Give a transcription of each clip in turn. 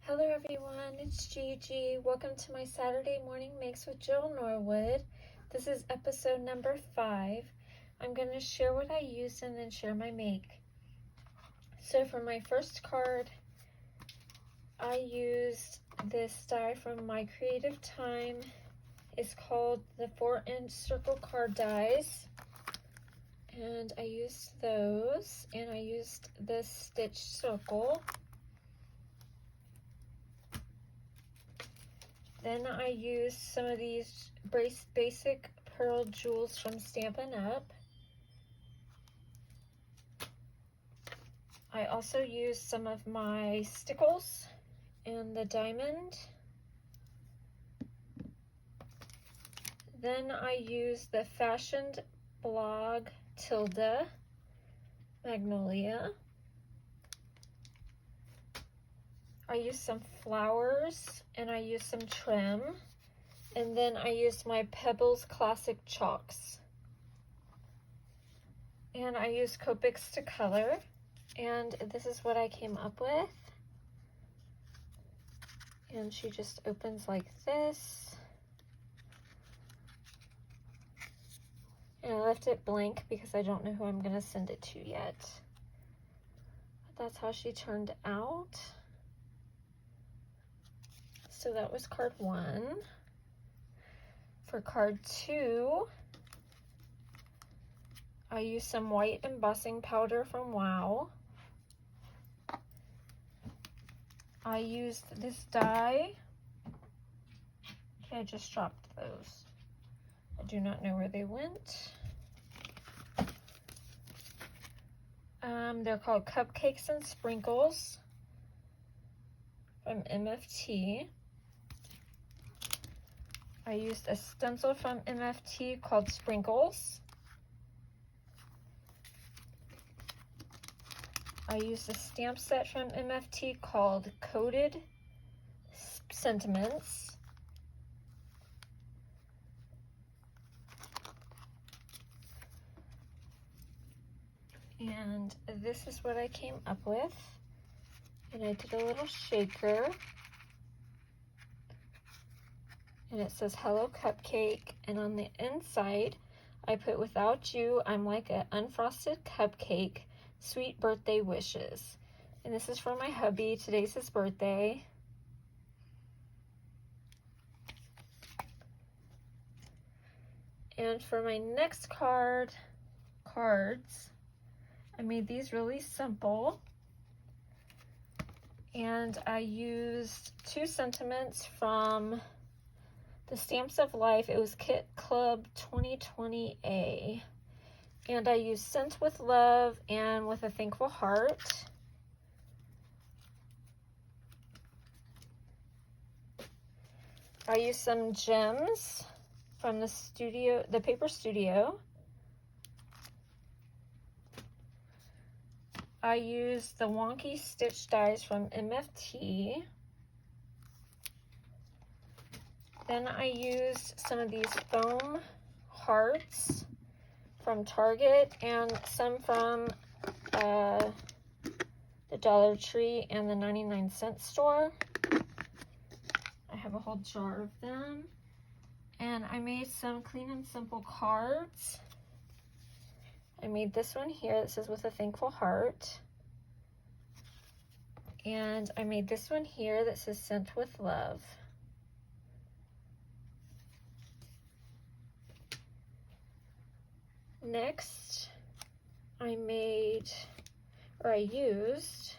Hello everyone, it's Gigi. Welcome to my Saturday morning makes with Jill Norwood. This is episode number 5. I'm going to share what I used and then share my make. So for my first card, I used this die from My Creative Time. It's called the 4-inch circle card dies. And I used those, and I used this stitched circle. Then I used some of these basic pearl jewels from Stampin' Up. I also used some of my stickles and the diamond. Then I used the Fashioned Blog Tilda Magnolia. I used some flowers and I used some trim, and then I used my Pebbles Classic chalks, and I used Copics to color, and this is what I came up with. And she just opens like this, and I left it blank because I don't know who I'm going to send it to yet, but that's how she turned out. So that was card 1. For card 2, I used some white embossing powder from Wow. I used this die. Okay, I just dropped those. I do not know where they went. They're called Cupcakes and Sprinkles from MFT. I used a stencil from MFT called Sprinkles. I used a stamp set from MFT called Coded Sentiments. And this is what I came up with. And I did a little shaker. And it says Hello Cupcake, and on the inside I put without you I'm like an unfrosted cupcake, sweet birthday wishes. And this is for my hubby. Today's his birthday. And for my next cards, I made these really simple, and I used 2 sentiments from the Stamps of Life. It was Kit Club 2020A. And I used Sent with Love and With a Thankful Heart. I used some gems from the Paper Studio. I used the Wonky Stitch dies from MFT. Then I used some of these foam hearts from Target and some from the Dollar Tree and the 99-cent store. I have a whole jar of them. And I made some clean and simple cards. I made this one here that says With a Thankful Heart. And I made this one here that says Sent with Love. Next, I used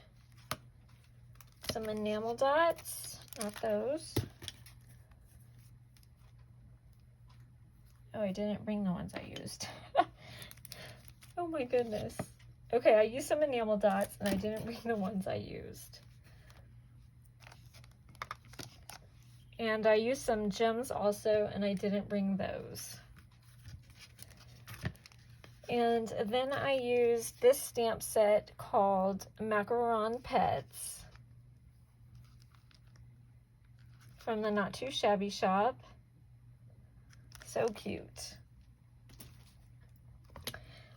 some enamel dots, not those. Oh, I didn't bring the ones I used. Oh my goodness. Okay, I used some enamel dots and I didn't bring the ones I used. And I used some gems also, and I didn't bring those. And then I used this stamp set called Macaron Pets from the Not Too Shabby shop. So cute.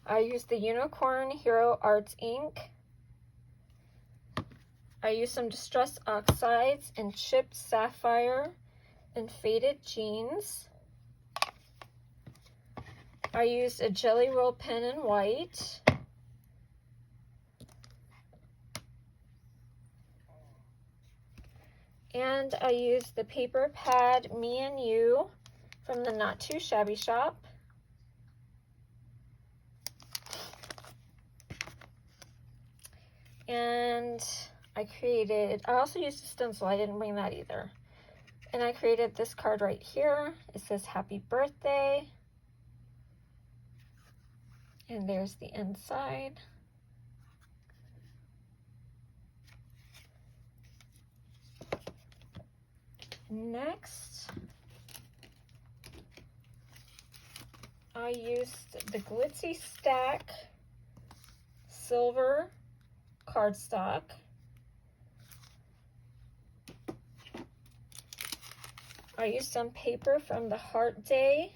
I used the Unicorn Hero Arts ink. I used some distress oxides and chipped sapphire and faded jeans. I used a jelly roll pen in white. And I used the paper pad Me and You from the Not Too Shabby shop. And I also used a stencil, I didn't bring that either. And I created this card right here. It says happy birthday. And there's the inside. Next, I used the Glitzy Stack silver cardstock. I used some paper from the Heart Day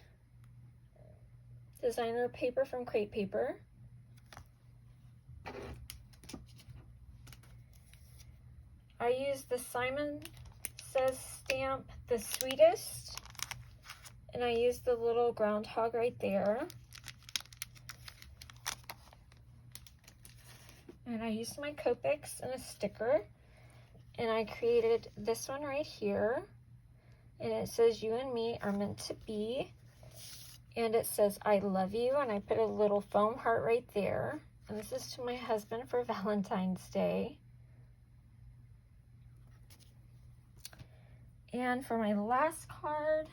designer paper from Crate Paper. I used the Simon Says stamp, The Sweetest, and I used the little groundhog right there. And I used my Copics and a sticker, and I created this one right here, and it says you and me are meant to be, and it says I love you, and I put a little foam heart right there, and this is to my husband for Valentine's Day. And for my last card,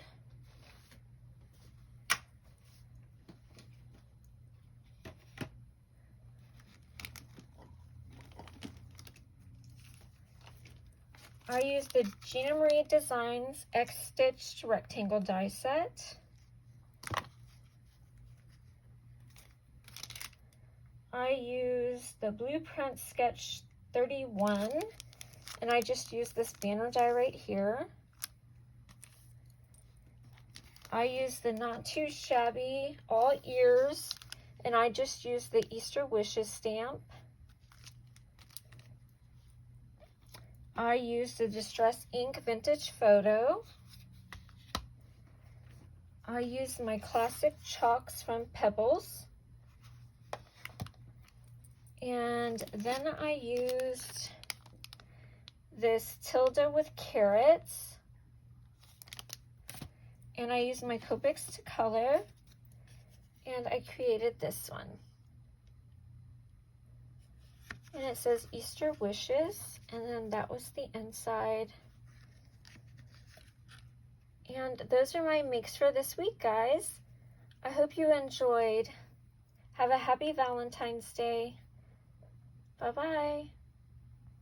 I used the Gina Marie Designs X-Stitched Rectangle die set. I used the Blueprint Sketch 31, and I just used this banner die right here. I used the Not Too Shabby All Ears, and I just used the Easter Wishes stamp. I used the Distress Ink Vintage Photo. I used my classic chalks from Pebbles. And then I used this Tilda with carrots. And I used my Copics to color, and I created this one. And it says Easter Wishes, and then that was the inside. And those are my makes for this week, guys. I hope you enjoyed. Have a happy Valentine's Day. Bye-bye.